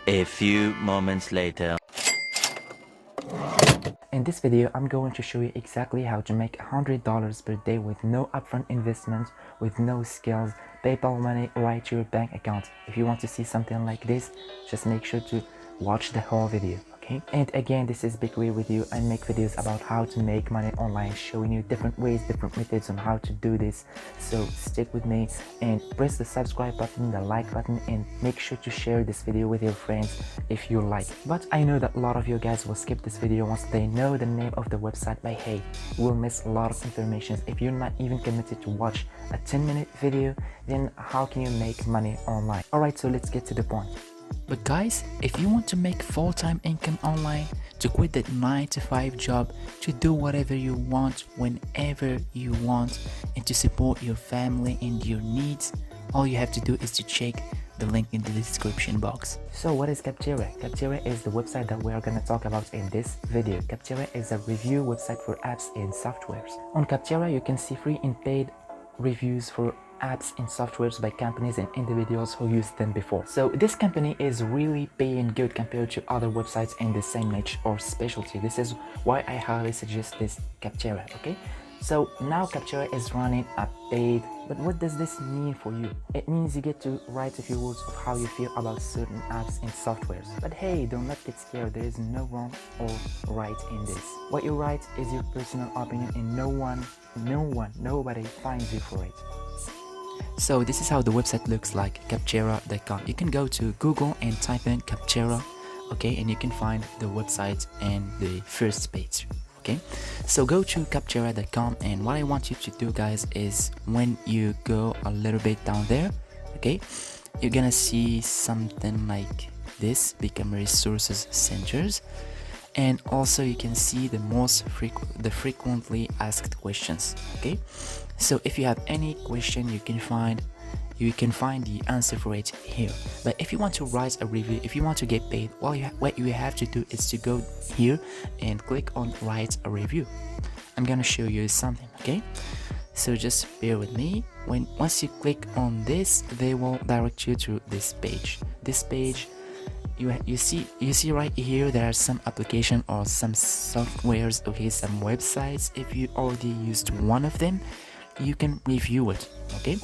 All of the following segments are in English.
A few moments later. In this video, I'm going to show you exactly how to make $100 per day with no upfront investment, with no skills, PayPal money right to your bank account. If you want to see something like this, just make sure to watch the whole video, okay? And again, this is Bekri with you. I make videos about how to make money online, showing you different ways, different methods on how to do this. So stick with me and press the subscribe button, the like button, and make sure to share this video with your friends if you like. But I know that a lot of you guys will skip this video once they know the name of the website, but hey, you will miss a lot of information if you're not even committed to watch a 10-minute video. Then how can you make money online? Alright, so let's get to the point. But guys, if you want to make full-time income online, to quit that 9-to-5 job, to do whatever you want whenever you want, and to support your family and your needs, all you have to do is to check the link in the description box. So what is Capterra? Capterra is the website that we are going to talk about in this video. Capterra is a review website for apps and softwares. On Capterra, you can see free and paid reviews for apps and softwares by companies and individuals who used them before. So this company is really paying good compared to other websites in the same niche or specialty. This is why I highly suggest this Capterra, okay? So now Capterra is running a paid, but what does this mean for you? It means you get to write a few words of how you feel about certain apps and softwares. But hey, do not get scared, there is no wrong or right in this. What you write is your personal opinion and nobody finds you for it. So this is how the website looks like, capterra.com. You can go to Google and type in Capterra, okay, and you can find the website and the first page. Okay, so go to capterra.com, and what I want you to do, guys, is when you go a little bit down there, okay, you're gonna see something like this: become resources centers, and also you can see the frequently asked questions. Okay, so if you have any question, you can find the answer for it here. But if you want to write a review, if you want to get paid, well, what you have to do is to go here and click on write a review. I'm gonna show you something, okay? So just bear with me. Once you click on this, they will direct you to this page. This page, you see right here, there are some application or some softwares, okay, some websites. If you already used one of them, you can review it, okay?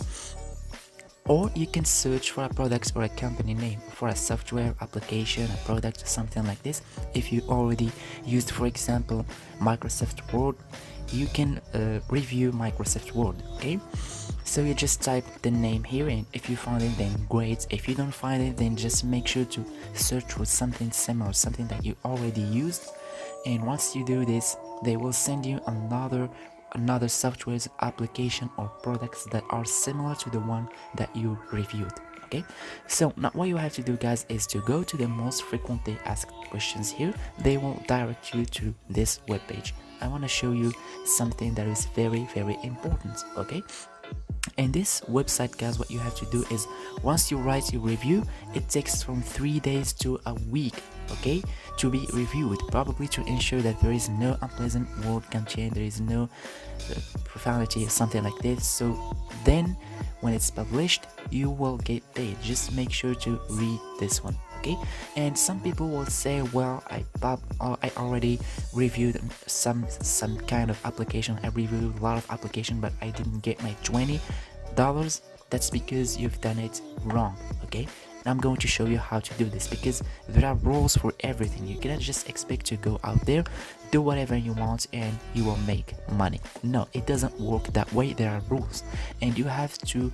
Or you can search for a product or a company name for a software, application, a product, something like this. If you already used, for example, Microsoft Word, you can review Microsoft Word, okay? So you just type the name here, and if you find it, then great. If you don't find it, then just make sure to search for something similar, something that you already used. And once you do this, they will send you another software's application or products that are similar to the one that you reviewed. Okay, so now what you have to do, guys, is to go to the most frequently asked questions here. They will direct you to this web page. I want to show you something that is very important, okay? And this website, guys, what you have to do is, once you write your review, it takes from 3 days to a week, okay, to be reviewed, probably to ensure that there is no unpleasant word content, there is no profanity or something like this. So then when it's published, you will get paid. Just make sure to read this one, okay? And some people will say, well, I already reviewed some kind of application. I reviewed a lot of application, but I didn't get my $20. That's because you've done it wrong, okay? And I'm going to show you how to do this, because there are rules for everything. You cannot just expect to go out there, do whatever you want, and you will make money. No, it doesn't work that way. There are rules, and you have to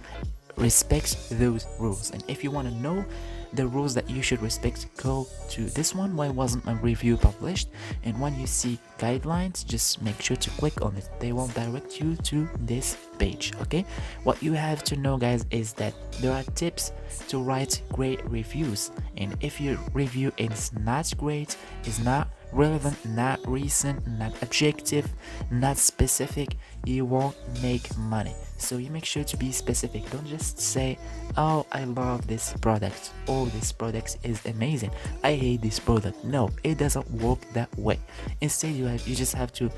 respect those rules. And if you want to know the rules that you should respect, go to this one. Why wasn't my review published? And when you see guidelines, just make sure to click on it. They will direct you to this page, okay? What you have to know, guys, is that there are tips to write great reviews, and if your review is not great, is not relevant, not recent, not objective, not specific, you won't make money. So you make sure to be specific. Don't just say, oh, I love this product, oh, this product is amazing, I hate this product. No, it doesn't work that way. Instead, you just have to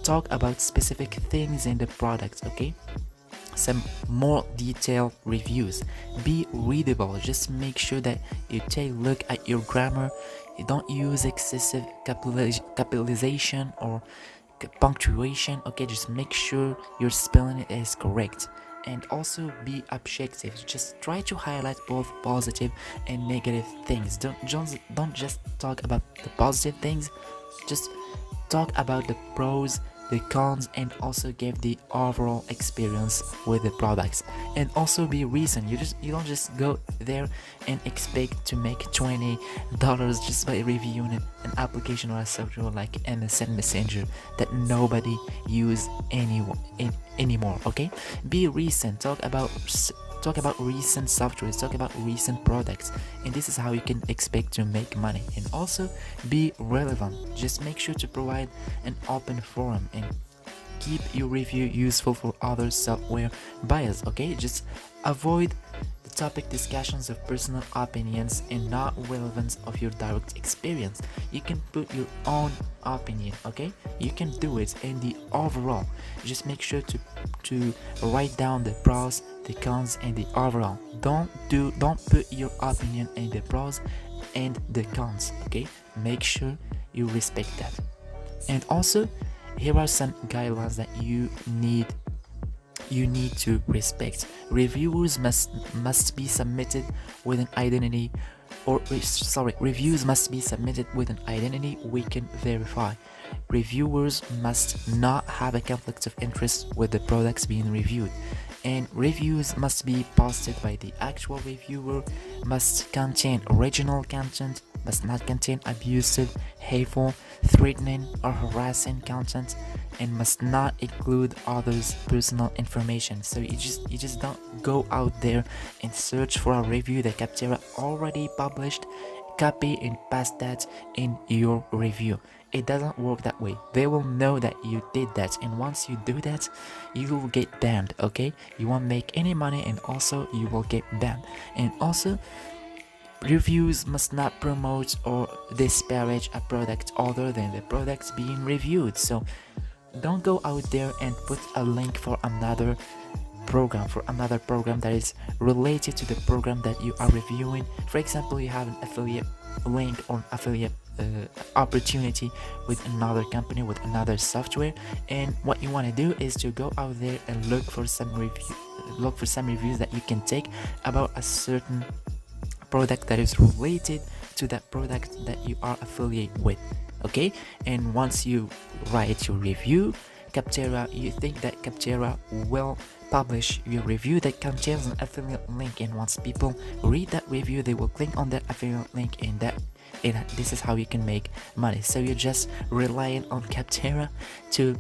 talk about specific things in the product, okay? some more detailed reviews. Be readable. Just make sure that you take a look at your grammar. You don't use excessive capitalization or punctuation. Okay, just make sure your spelling is correct. And also be objective. Just try to highlight both positive and negative things. Don't just talk about the positive things. Just talk about the pros, the cons, and also give the overall experience with the products. And also be recent. You don't just go there and expect to make $20 just by reviewing an application or a software like MSN Messenger that nobody use anymore. Okay, be recent. Talk about recent softwares, talk about recent products, and this is how you can expect to make money. And also be relevant. Just make sure to provide an open forum and keep your review useful for other software buyers. Okay, just avoid the topic discussions of personal opinions and not relevance of your direct experience. You can put your own opinion, okay? You can do it. And the overall, just make sure to write down the pros, the cons, and the overall. Don't put your opinion in the pros and the cons, okay? Make sure you respect that. And also, here are some guidelines that you need to respect. Reviewers must be submitted with an identity, reviews must be submitted with an identity we can verify. Reviewers must not have a conflict of interest with the products being reviewed, and reviews must be posted by the actual reviewer, must contain original content, must not contain abusive, hateful, threatening, or harassing content, and must not include others' personal information. So you just don't go out there and search for a review that Capterra already published, copy and paste that in your review. It doesn't work that way. They will know that you did that, and once you do that, you will get banned. Okay, you won't make any money, and also you will get banned. And also, reviews must not promote or disparage a product other than the products being reviewed. So don't go out there and put a link for another program that is related to the program that you are reviewing. For example, you have an affiliate link or affiliate opportunity with another company, with another software, and what you want to do is to go out there and look for some reviews that you can take about a certain product that is related to that product that you are affiliated with. Okay, and once you write your review, Capterra, you think that Capterra will publish your review that contains an affiliate link, and once people read that review, they will click on that affiliate link, and this is how you can make money. So you're just relying on Capterra to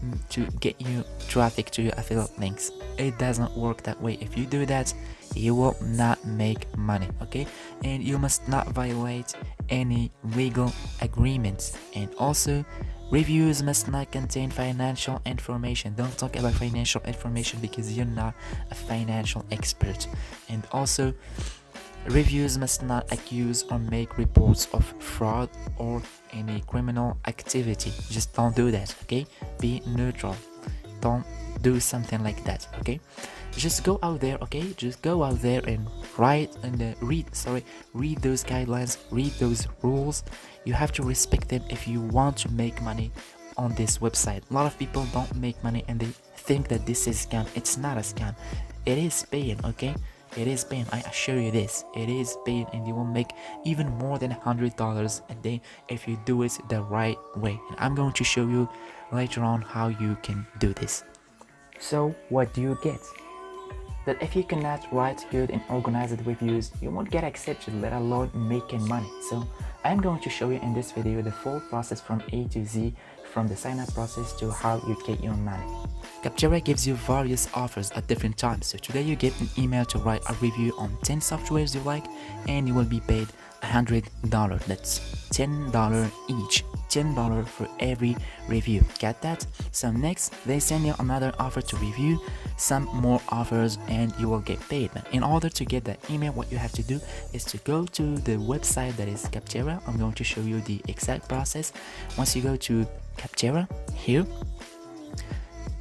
get you traffic to your affiliate links. It doesn't work that way. If you do that, you will not make money. Okay, and you must not violate any legal agreements. And also, reviews must not contain financial information. Don't talk about financial information because you're not a financial expert. And also, reviews must not accuse or make reports of fraud or any criminal activity. Just don't do that. Okay, be neutral. Don't do something like that. Okay, just go out there. Okay, just go out there and read those guidelines, read those rules. You have to respect them if you want to make money on this website. A lot of people don't make money and they think that this is scam. It's not a scam. It is paying. Okay, it is paying. I assure you this. It is paying, and you will make even more than $100 a day if you do it the right way. And I'm going to show you later on how you can do this. So what do you get? That if you cannot write good and organized reviews, you won't get accepted, let alone making money. So I'm going to show you in this video the full process from A to Z, from the sign up process to how you get your money. Capterra gives you various offers at different times. So today you get an email to write a review on 10 softwares you like, and you will be paid $100. That's $10 each. $10 for every review. Get that? So next, they send you another offer to review, some more offers, and you will get paid. But in order to get that email, what you have to do is to go to the website that is Capterra. I'm going to show you the exact process. Once you go to Capterra here,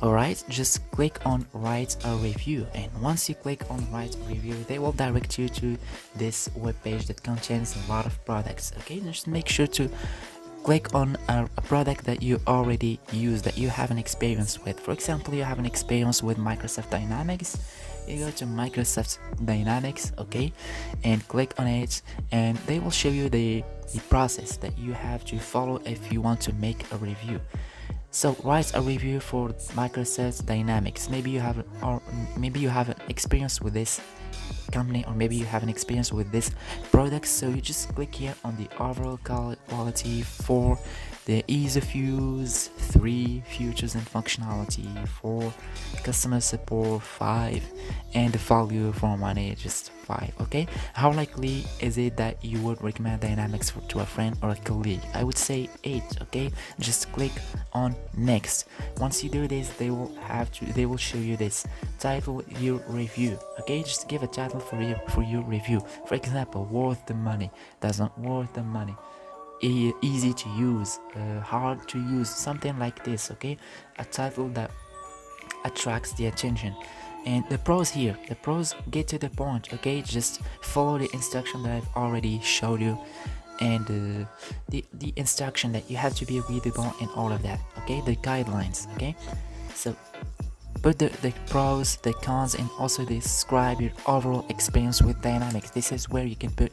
Alright, just click on write a review, and once you click on write a review, they will direct you to this web page that contains a lot of products. Okay, just make sure to click on a product that you already use, that you have an experience with. For example, you have an experience with Microsoft Dynamics, you go to Microsoft Dynamics, okay, and click on it, and they will show you the process that you have to follow if you want to make a review. So write a review for Microsoft Dynamics. Maybe you have an experience with this company, or maybe you have an experience with this product. So you just click here on the overall quality, 4, the ease of use, 3, features and functionality, 4, customer support, 5, and the value for money, just 5. Okay, how likely is it that you would recommend Dynamics to a friend or a colleague? I would say 8. Okay, just click on next. Once you do this, they will show you this title your review. Okay, just give a title for your review. For example, worth the money, doesn't worth the money, easy to use, hard to use, something like this. Okay, a title that attracts the attention. And the pros here, the pros get to the point. Okay, just follow the instruction that I've already showed you, and the instruction that you have to be readable and all of that. Okay, the guidelines. Okay, so put the pros, the cons, and also describe your overall experience with Dynamics. This is where you can put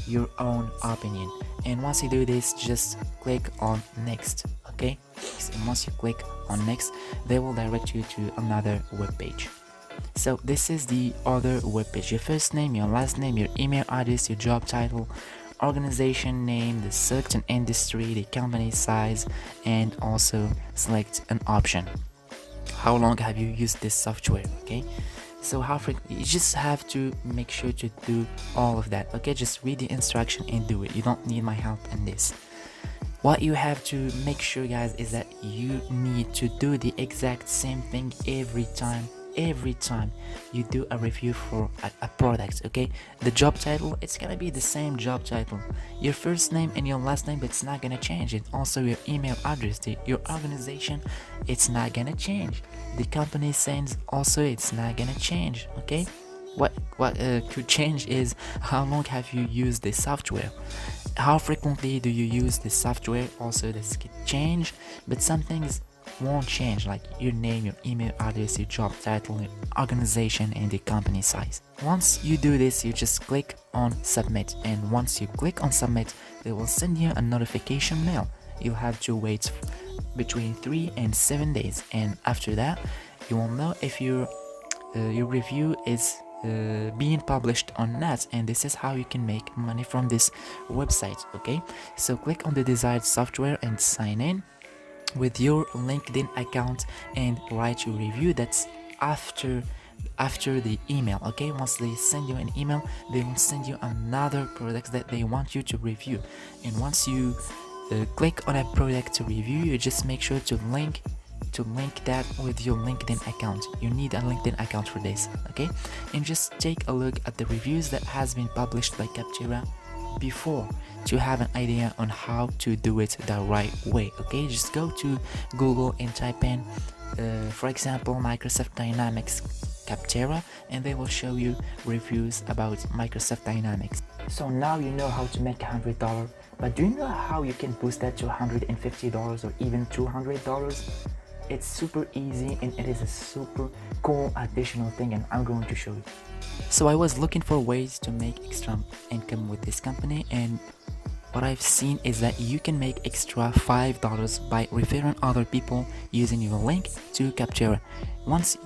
your own opinion. And once you do this, just click on next. Okay, and once you click on next, they will direct you to another web page. So this is the other web page. Your first name, your last name, your email address, your job title, organization name, the certain industry, the company size, and also select an option. How long have you used this software? Okay, so how frequently, you just have to make sure to do all of that. Okay, just read the instruction and do it. You don't need my help in this. What you have to make sure, guys, is that you need to do the exact same thing every time you do a review for a product. Okay, the job title, it's gonna be the same job title, your first name and your last name, but it's not gonna change. And also your email address, your organization, it's not gonna change. The company sends, also it's not gonna change. Okay, what could change is how long have you used the software, how frequently do you use the software. Also this could change, but some things won't change, like your name, your email address, your job title, your organization, and the company size. Once you do this, you just click on submit, and once you click on submit, they will send you a notification mail. You'll have to wait between 3 and 7 days, and after that you will know if your review is being published or not. And this is how you can make money from this website. Okay, so click on the desired software and sign in with your LinkedIn account and write your review. That's after the email. Okay, once they send you an email, they will send you another product that they want you to review, and once you click on a product to review, you just make sure to link that with your LinkedIn account. You need a LinkedIn account for this. Okay, and just take a look at the reviews that has been published by Capterra before to have an idea on how to do it the right way. Okay, just go to Google and type in for example Microsoft Dynamics Capterra, and they will show you reviews about Microsoft Dynamics. So now you know how to make $100, but do you know how you can boost that to $150 or even $200? It's super easy, and it is a super cool additional thing, and I'm going to show you. So I was looking for ways to make extra income with this company, and what I've seen is that you can make extra $5 by referring other people using your link to Capterra. Once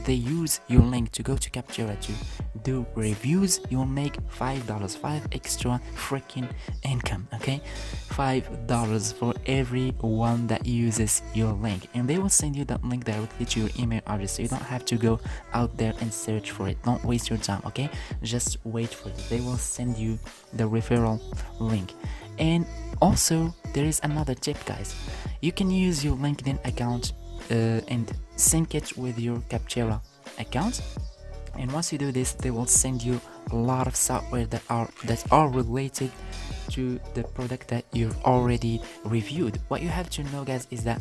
they use your link to go to Capterra to do reviews, you'll make $5, 5 extra freaking income. Okay, $5 for every one that uses your link, and they will send you that link directly to your email address, so you don't have to go out there and search for it. Don't waste your time. Okay, just wait for it. They will send you the referral link. And also there is another tip, guys. You can use your LinkedIn account and sync it with your Capterra account, and once you do this, they will send you a lot of software that are related to the product that you've already reviewed. What you have to know, guys, is that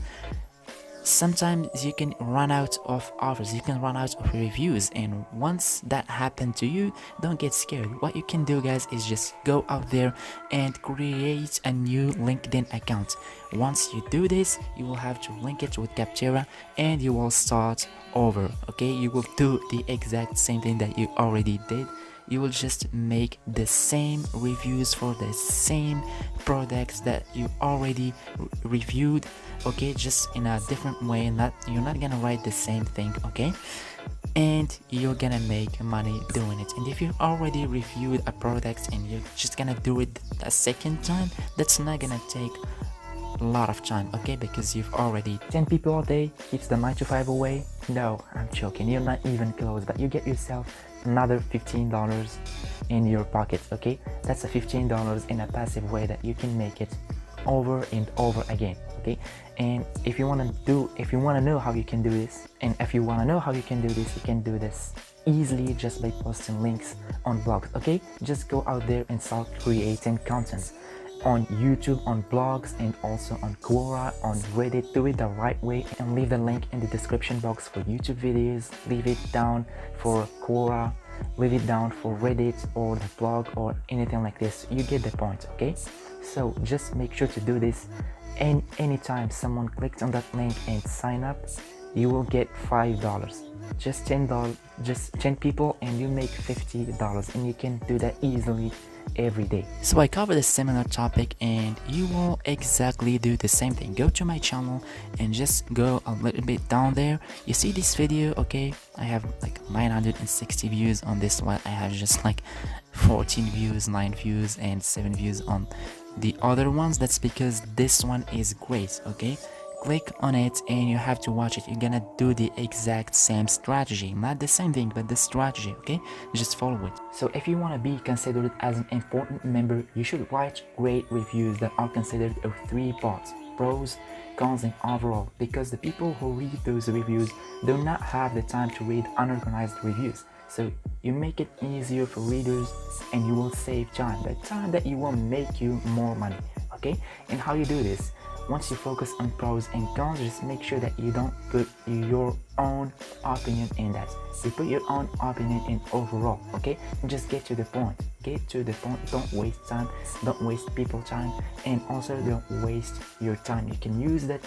sometimes you can run out of offers, you can run out of reviews, and once that happened to you, don't get scared. What you can do, guys, is just go out there and create a new LinkedIn account. Once you do this, you will have to link it with Capterra and you will start over. Okay, you will do the exact same thing that you already did. You will just make the same reviews for the same products that you already reviewed, okay, just in a different way. You're not gonna write the same thing, okay, and you're gonna make money doing it. And if you already reviewed a product and you're just gonna do it a second time, that's not gonna take a lot of time, okay, because you've already 10 people a day keeps the 9 to 5 away. No, I'm joking, you're not even close, but you get yourself another $15 in your pocket, okay? That's a $15 in a passive way that you can make it over and over again, okay? And if you want to know how you can do this, and if you want to know how you can do this, you can do this easily just by posting links on blogs, okay? Just go out there and start creating content on YouTube, on blogs, and also on Quora, on Reddit. Do it the right way and leave the link in the description box for YouTube videos. Leave it down for Quora, leave it down for Reddit or the blog or anything like this. You get the point, okay? So just make sure to do this, and anytime someone clicks on that link and sign up, you will get $5. Just $10, just 10 people, and you make $50, and you can do that easily every day. So I covered a similar topic and you will exactly do the same thing. Go to my channel and just go a little bit down there. You see this video, okay? I have like 960 views on this one. I have just like 14 views, 9 views, and 7 views on the other ones. That's because this one is great, okay? Click on it and you have to watch it. You're gonna do the exact same strategy, not the same thing, but the strategy, okay? Just follow it. So if you want to be considered as an important member, you should write great reviews that are considered of 3 parts: pros, cons, and overall, because the people who read those reviews do not have the time to read unorganized reviews. So you make it easier for readers and you will save time, the time that you will make you more money, okay? And how you do this? Once you focus on pros and cons, just make sure that you don't put your own opinion in that. You put your own opinion in overall, okay? And just get to the point. Get to the point. Don't waste time. Don't waste people's time, and also don't waste your time. You can use that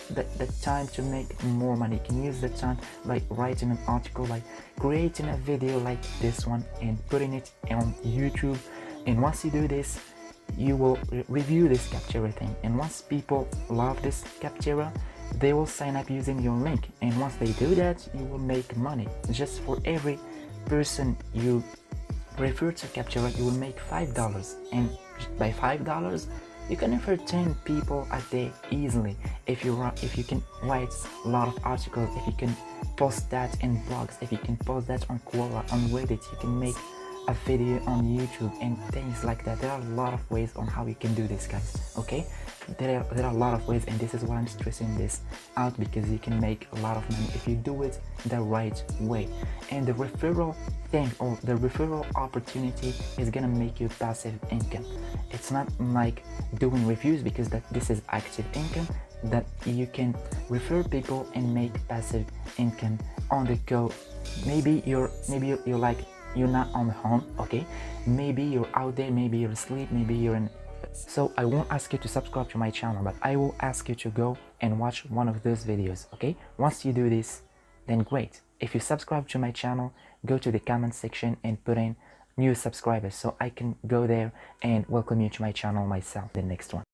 time to make more money. You can use that time by writing an article, like creating a video like this one and putting it on YouTube. And once you do this, you will review this Capterra thing, and once people love this Capterra, they will sign up using your link, and once they do that, you will make money. Just for every person you refer to Capterra, you will make $5, and by $5 you can refer 10 people a day easily. If you can write a lot of articles, if you can post that in blogs, if you can post that on Quora, on Reddit, you can make a video on YouTube and things like that. There are a lot of ways on how you can do this, guys, okay? There are a lot of ways, and this is why I'm stressing this out, because you can make a lot of money if you do it the right way. And the referral thing, or the referral opportunity, is gonna make you passive income. It's not like doing reviews, because this is active income that you can refer people and make passive income on the go. Maybe you're like, you're not on home, okay? Maybe you're out there, maybe you're asleep, maybe you're in. So I won't ask you to subscribe to my channel, but I will ask you to go and watch one of those videos, okay? Once you do this, then great. If you subscribe to my channel, go to the comment section and put in new subscribers, so I can go there and welcome you to my channel myself, the next one.